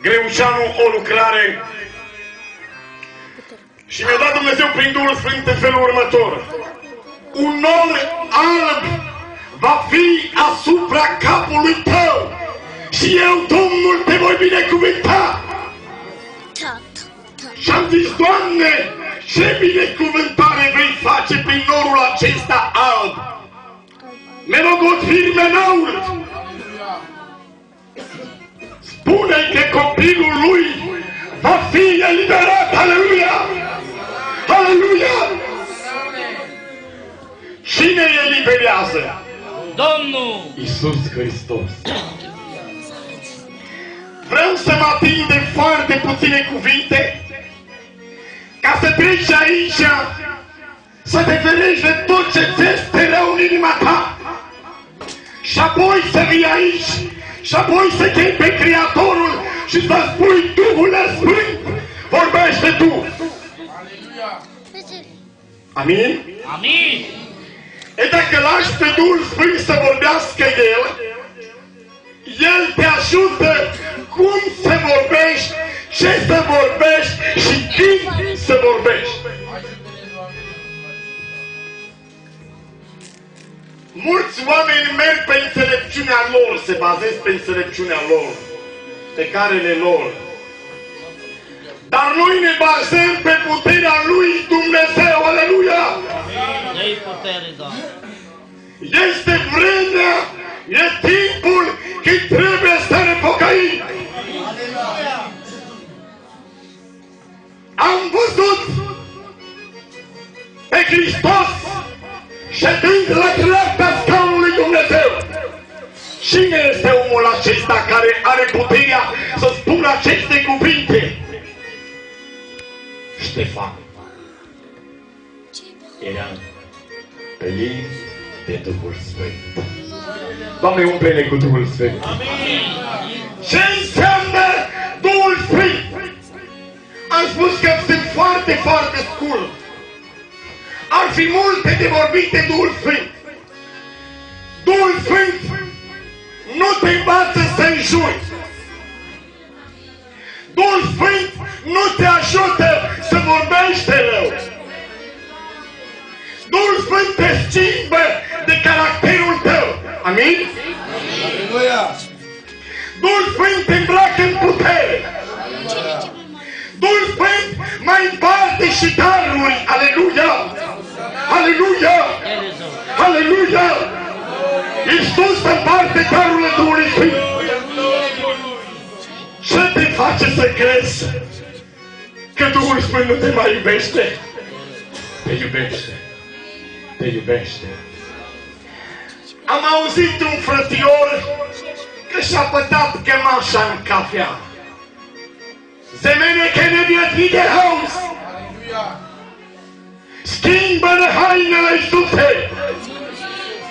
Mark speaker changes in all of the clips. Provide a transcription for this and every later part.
Speaker 1: Greuceanu o lucrare și mi-a dat Dumnezeu prin Duhul Sfânt în felul următor. Un nor alb va fi asupra capului tău și eu, Domnul, te voi binecuvânta. Și am zis, Doamne, ce binecuvântare vei face prin norul acesta alb? Me logot firme nault. Spune că copilul lui va fi eliberat. Aleluia! Aleluia! Cine eliberează?
Speaker 2: Domnul
Speaker 1: Iisus Hristos. Vreau să mă ating de foarte puține cuvinte ca să treci aici, să te ferești de tot ce ți este rău în inima ta și apoi să vii aici și apoi să chemi pe Creatorul și să spui, Duhule Sfânt, vorbește Tu. Amin?
Speaker 2: Amin.
Speaker 1: E dacă lași pe Duhul Sfânt să vorbească El te ajută cum să vorbești, ce să vorbești și când să vorbești. Mulți oameni merg pe înțelepciunea lor, se bazează pe înțelepciunea lor, pe carele lor. Dar noi ne bazăm pe puterea lui Dumnezeu, aleluia!
Speaker 2: Dă-i putere, Doamne.
Speaker 1: Este vremea, e timpul când trebuie să ne pocăim. Am văzut pe Hristos ședând la dreapta scaunului Dumnezeu. Cine este omul acesta care are puterea să spună aceste cuvinte? Ștefan. Era plin de Duhul Sfânt. Doamne, umple-ne cu Duhul Sfânt.
Speaker 2: Amin.
Speaker 1: Ce înseamnă Duhul Sfânt? Am spus că sunt foarte, foarte scurt. Ar fi multe de vorbit de Duhul Sfânt. Duhul Sfânt nu te învață să înjuri. Duhul Sfânt nu te ajută să vorbești rău. Duhul Sfânt te schimbă de caracterul tău. Amin?
Speaker 3: Aleluia!
Speaker 1: Duhul Sfânt te îmbracă în putere. Duhul Sfânt mai împarte și daruri. Aleluia! Aleluia! Aleluia! Iisus împarte darurile Duhului Sfânt. Ce te face să crezi că Duhul Sfânt nu te mai iubește? Te iubește. Te iubește. Am auzit un frățior că și-a pătat cămașa în cafea. Zemene că ne vieți de haus. Schimbă-ne hainele, Iisuse.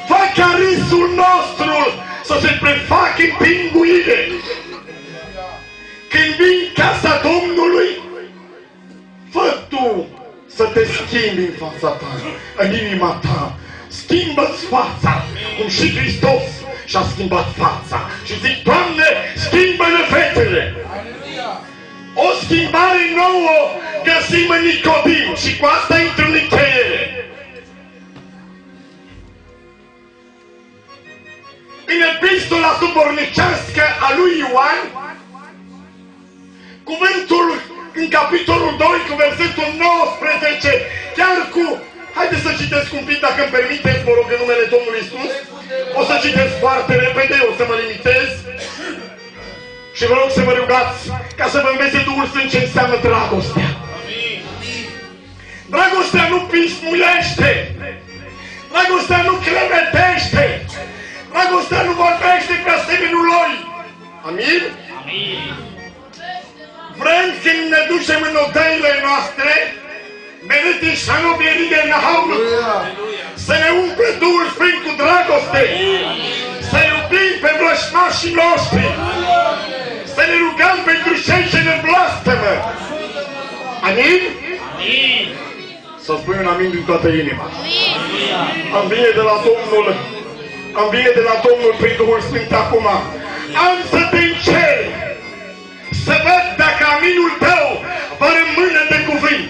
Speaker 1: Fă ca râsul nostru să se prefacă în pinguine. Când vii în casa Domnului, fă tu să te schimbi în fața ta, în inima ta. Schimbă-ți fața, cum și Hristos și-a schimbat fața. Și zic, Doamne, schimbă-ne fetele. O schimbare nouă găsim în Nicodim și cu asta intru în încheiere. În epistola subornicească a lui Ioan, cuvântul în capitolul 2 cu versetul 19, chiar cu... Haideți să citesc un pic, dacă îmi permiteți, vă rog, în numele Domnului Iisus. O să citesc foarte repede, o să mă limitez. Și vă rog să vă rugați ca să vă învețe Duhul Sfânt ce înseamnă dragostea. Dragostea nu pismuiește. Dragostea nu clevetește. Dragostea nu vorbește pe asemenul lui. Amin?
Speaker 2: Amin.
Speaker 1: Vrem când ne ducem în odăile noastre, merite și nu bieride în haul, să ne umple Duhul Sfânt cu dragoste, să iubim pe vrăjmașii noștri, să ne rugăm pentru cei ce ne blastămă. Amin?
Speaker 2: Amin.
Speaker 1: Să spui un amin din toată inima. Am vine de la Domnul, am vine de la Domnul prin Duhul Sfânt acum. Am să te încerc cuvântul tău va rămâne de cuvânt.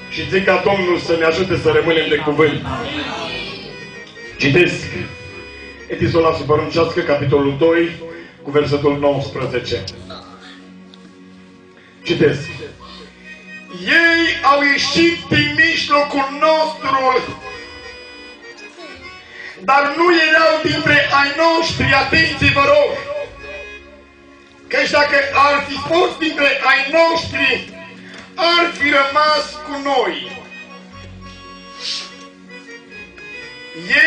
Speaker 1: Și zic ca Domnul să ne ajute să rămânem de cuvânt. Citesc Epistola Supăruncească, capitolul 2, cu versetul 19. Citesc. Ei au ieșit din mijlocul nostru, dar nu erau dintre ai noștri. Atenție, vă rog! Căci dacă ar fi fost dintre ai noștri, ar fi rămas cu noi.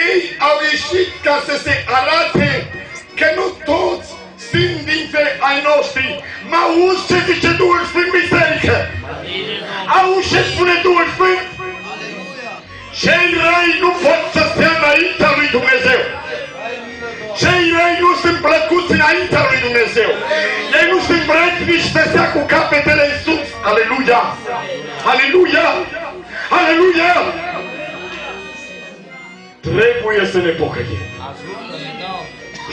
Speaker 1: Ei au ieșit ca să se arate că nu toți sunt dintre ai noștri. Mă auzi ce zice Duhul Sfânt, biserică? Auzi ce spune Duhul Sfânt? Cei răi nu pot să stea înaintea lui Dumnezeu. Cei răi nu sunt plăcuți înaintea lui Dumnezeu. Ei nu sunt vrednici să stea cu capetele în sus. Aleluia! Aleluia! Aleluia! Trebuie să ne pocăim.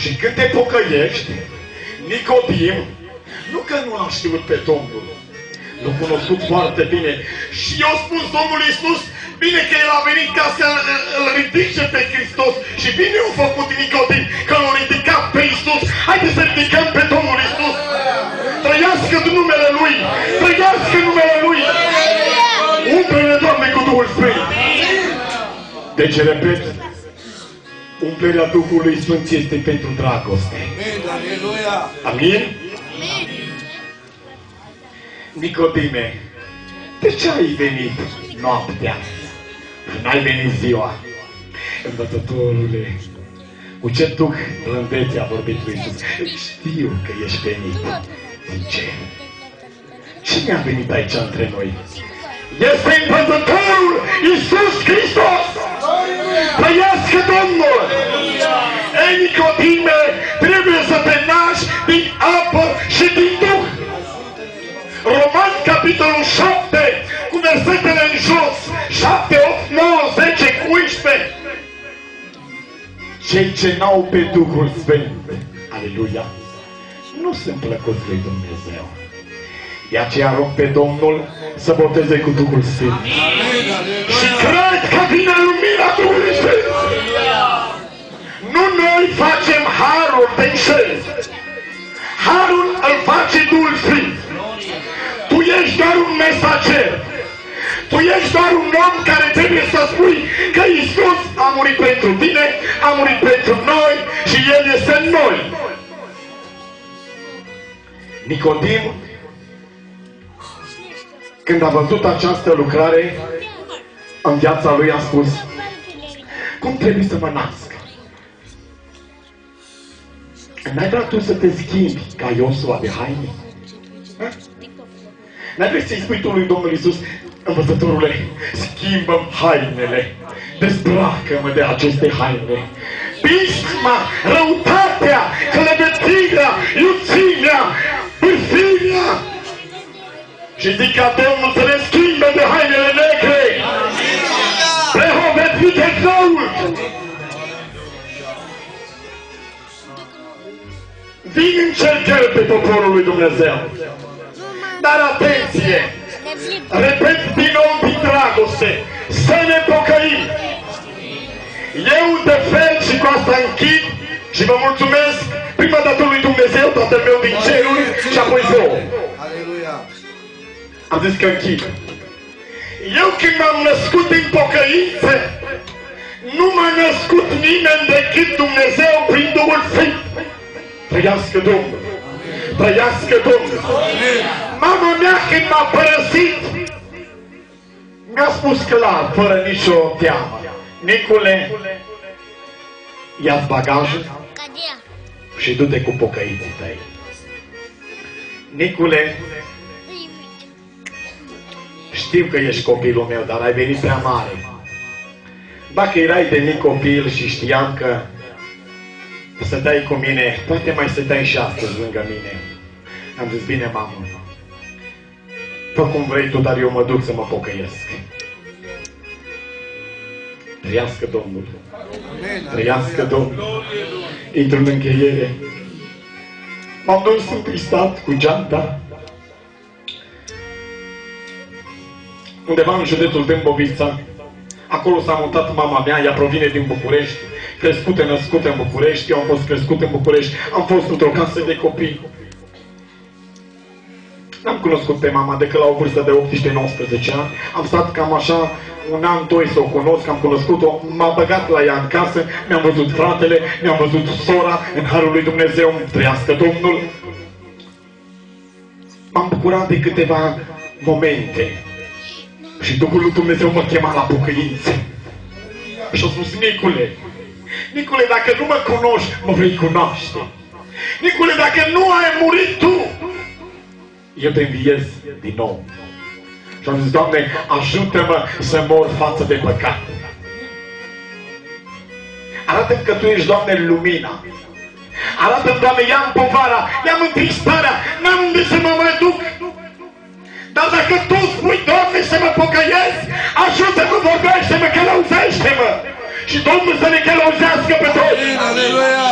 Speaker 1: Și când te pocăiești, Nicodim, nu că nu l-a știut pe Domnul, l-a cunoscut foarte bine. Și eu spun Domnul Iisus, bine că El a venit ca să îl ridice pe Hristos. Și bine a făcut Nicodim că l-a ridicat pe Iisus. Haideți să ridicăm pe Domnul Iisus. Trăiască numele Lui! Trăiască numele Lui! Umple-ne, Doamne, cu Duhul Sfânt! Deci, repet, umplerea Duhului Sfânt este pentru dragoste. Amin? Nicodime, de ce ai venit noaptea? N-ai venit ziua? Învățătorule, cu ce duh blândețe a vorbit lui Iisus? Știu că ești venit. Zice, cine a venit aici între noi? Este învățătorul Iisus Hristos! Trăiască Domnul! Ei, Nicodime, trebuie să te naști din apă și din Duh! Roman, capitolul 7, cu versetele în jos, 7, 8, 9, 10, 11. Cei ce n-au pe Duhul Sfânt, aleluia, nu sunt plăcuți lui Dumnezeu. De aceea rog pe Domnul să boteze cu Duhul Sfânt. Și cred că vine lumina Duhului Sfânt. Nu noi facem harul de cer. Harul îl face Duhul Sfânt. Tu ești doar un mesager. Tu ești doar un om care trebuie să spui că Iisus a murit pentru tine, a murit pentru noi și El este în noi. Nicodim, când a văzut această lucrare în viața lui, a spus, cum trebuie să mă nasc? N-ai vrea tu să te schimbi ca Iosua de haine? N-ai vrea să-i spui tu lui Domnul Iisus, învățătorule, schimbă-mi hainele, dezbracă-mă de aceste haine. Pisma, răutatea, clevetina, iuțimea, bârfirea. Și zic ca Domnul să le schimbe de hainele negre. Prehovetvite Exault. Vin încercări pe poporul lui Dumnezeu. Dar atenție! Repet din nou din dragoste, să ne pocăim. Eu de fel și cu asta închid și vă mulțumesc prima dată lui Dumnezeu, Tatăl meu din ceruri și apoi vouă. Am zis că închid. Eu când m-am născut în pocăință, nu m-a născut nimeni decât Dumnezeu prin Duhul Sfânt. Trăiască Domnul! Trăiască Domnul! Mama mea când m-a părăsit, mi-a spus clar, fără nicio teamă, Nicule, ia-ți bagajul și du-te cu pocăiții tăi. Nicule, știu că ești copilul meu, dar ai venit prea mare. Dacă erai de mic copil și știam că stăteai cu mine, poate mai stăteai și astăzi lângă mine. Am zis, bine, mamă, fă cum vrei tu, dar eu mă duc să mă pocăiesc. Trăiască Domnul! Trăiască Domnul! Intru în încheiere. M-am dus întristat cu geanta undeva în județul Dâmbovița. Acolo s-a mutat mama mea, ea provine din București, crescută, născută în București, eu am fost crescut în București, am fost într-o casă de copii. N-am cunoscut pe mama decât la o vârstă de 18-19 ani, am stat cam așa un an, doi să o cunosc, am cunoscut-o, m-a băgat la ea în casă, mi-am văzut fratele, mi-am văzut sora, în harul lui Dumnezeu, trăiască Domnul. M-am bucurat de câteva momente și Duhul lui Dumnezeu mă chema la pocăință. Și a spus, Nicule, dacă nu mă cunoști, mă vei cunoaște. Nicule, dacă nu ai murit tu, eu te înviez din nou. Și am zis, Doamne, ajută-mă să mor față de păcat. Arată-mi că Tu ești, Doamne, lumina. Arată-mi, Doamne, ia-mi povara, ia-mi întristarea, n-am unde să mă mai duc. Dar dacă Tu spui, Doamne, să mă pocăiesc, ajută-mă, vorbește-mă, călăuzește-mă. Și Domnul să ne călăuzească pe toți.
Speaker 3: Aleluia!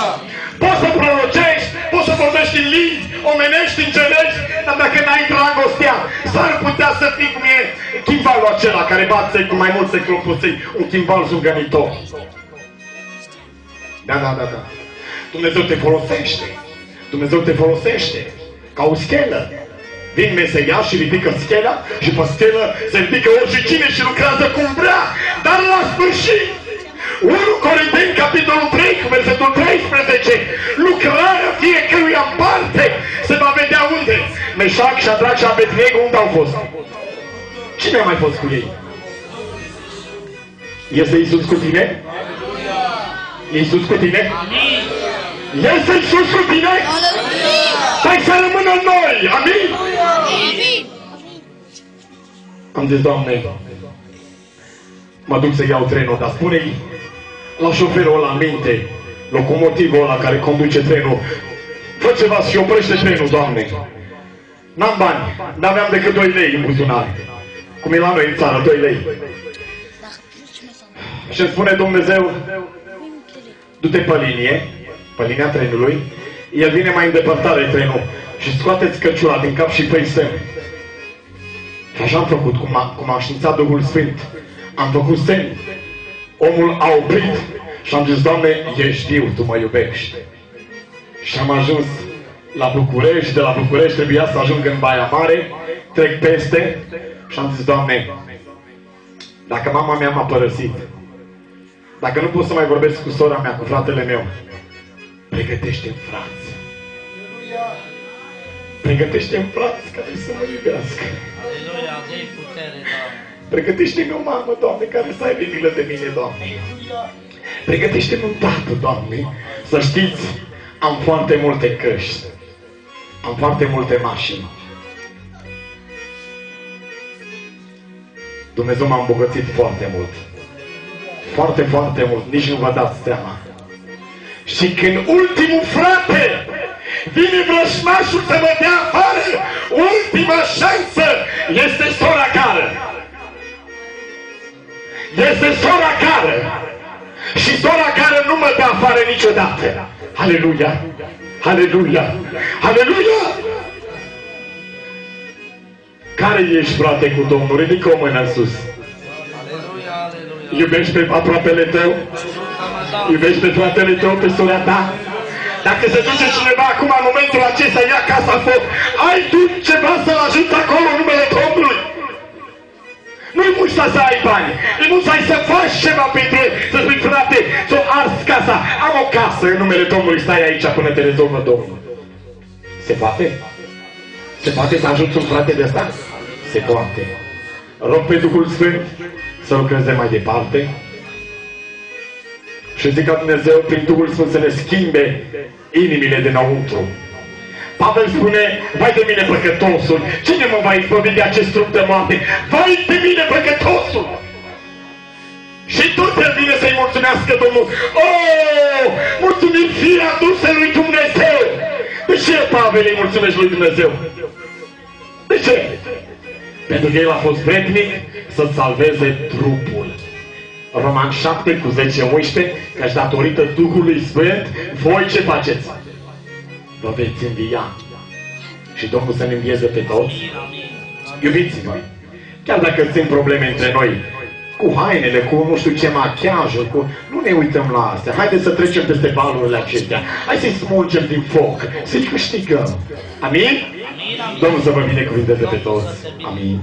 Speaker 1: Poți să prorocești, poți să vorbești în limbi omenești, înțelegi, dar dacă n-ai dragostea, s-ar putea să fii cum e chimvalul acela care bate cu mai mulți clopoței, un chimval zungănitor. Da. Dumnezeu te folosește. Dumnezeu te folosește ca o schelă. Vin meseriași și ridică schela și pe schelă se ridică oricine și lucrează cum vrea. Dar la sfârșit, 1 Corinteni, capitolul 3, cu versetul 13, lucrarea fiecăruia în parte se va vedea unde. Meșac, Șadrac și Abednego unde au fost? Cine a mai fost cu ei? Este Iisus cu tine? Iisus cu tine? Este Iisus cu tine? Stai să rămână în noi! Amin? Am zis, Doamne, mă duc să iau trenul, dar spune-i la șoferul ăla în minte, locomotivul ăla care conduce trenul, fă ceva și oprește trenul, Doamne. N-am bani, n-aveam decât 2 lei în buzunar. Cum e la noi în țară, 2 lei. Și îmi spune Dumnezeu, du-te pe linia trenului, el vine mai în depărtare trenul și scoateți căciula din cap și fă-i semn. Și așa am făcut, cum a științat Duhul Sfânt. Am făcut semn. Omul a oprit și am zis, Doamne, ești viu, Tu mă iubești. Și am ajuns la București, de la București trebuia să ajung în Baia Mare, trec peste și am zis, Doamne, dacă mama mea m-a părăsit, dacă nu pot să mai vorbesc cu sora mea, cu fratele meu, pregătește-mi frați. Pregătește-mi frați care să mă iubească.
Speaker 2: Aleluia, dă-i putere, Doamne.
Speaker 1: Pregătește-mi o mamă, Doamne, care să aibă milă de mine, Doamne. Pregătește-mi un tată, Doamne. Să știți, am foarte multe căști. Am foarte multe mașini. Dumnezeu m-a îmbogățit foarte mult. Foarte, foarte mult. Nici nu vă dați seama. Și când ultimul frate vine vrășmașul să mă dea afară, ultima șansă este sora care. Este sora care. Și sora care nu mă dă afară niciodată. Aleluia! Aleluia! Aleluia! Care ești, frate, cu Domnul? Ridică o mână în sus.
Speaker 2: Aleluia, aleluia.
Speaker 1: Iubești pe aproapele tău? Iubești pe fratele tău, pe sora ta? Dacă se duce cineva acum în momentul acesta, ia casa în foc, ai tu ceva să-l ajuți acolo în numele Domnului? Nu-i mușta să ai bani, e mușta să faci ceva pentru el, să spui, frate, să ars casa, am o casă în numele Domnului, stai aici până te rezolvă Domnul. Se poate? Se poate să ajuți un frate de ăsta? Se poate. Rog pe Duhul Sfânt să lucreze mai departe și zic ca Dumnezeu prin Duhul Sfânt să ne schimbe inimile dinăuntru. Pavel spune, vai de mine păcătosul, cine mă va izbăvi de acest trup de moarte? Vai de mine păcătosul! Și tot el vine să-i mulțumească Domnul. Oh, mulțumim fie aduse lui Dumnezeu! De ce, Pavel, îi mulțumești lui Dumnezeu? De ce? Pentru că el a fost vrednic să-ți salveze trupul. Roman 7 cu 10-11, căci datorită Duhului Sfânt, voi ce faceți? Vă veți învia. Și Domnul să ne învieze pe toți. Iubiți-vă, Chiar dacă sunt probleme între noi, cu hainele, cu nu știu ce machiajul, cu... nu ne uităm la astea. Haideți să trecem peste valurile acestea. Hai să-i smulgem din foc, să-i câștigăm. Amin? Domnul să vă binecuvânteze pe toți. Amin.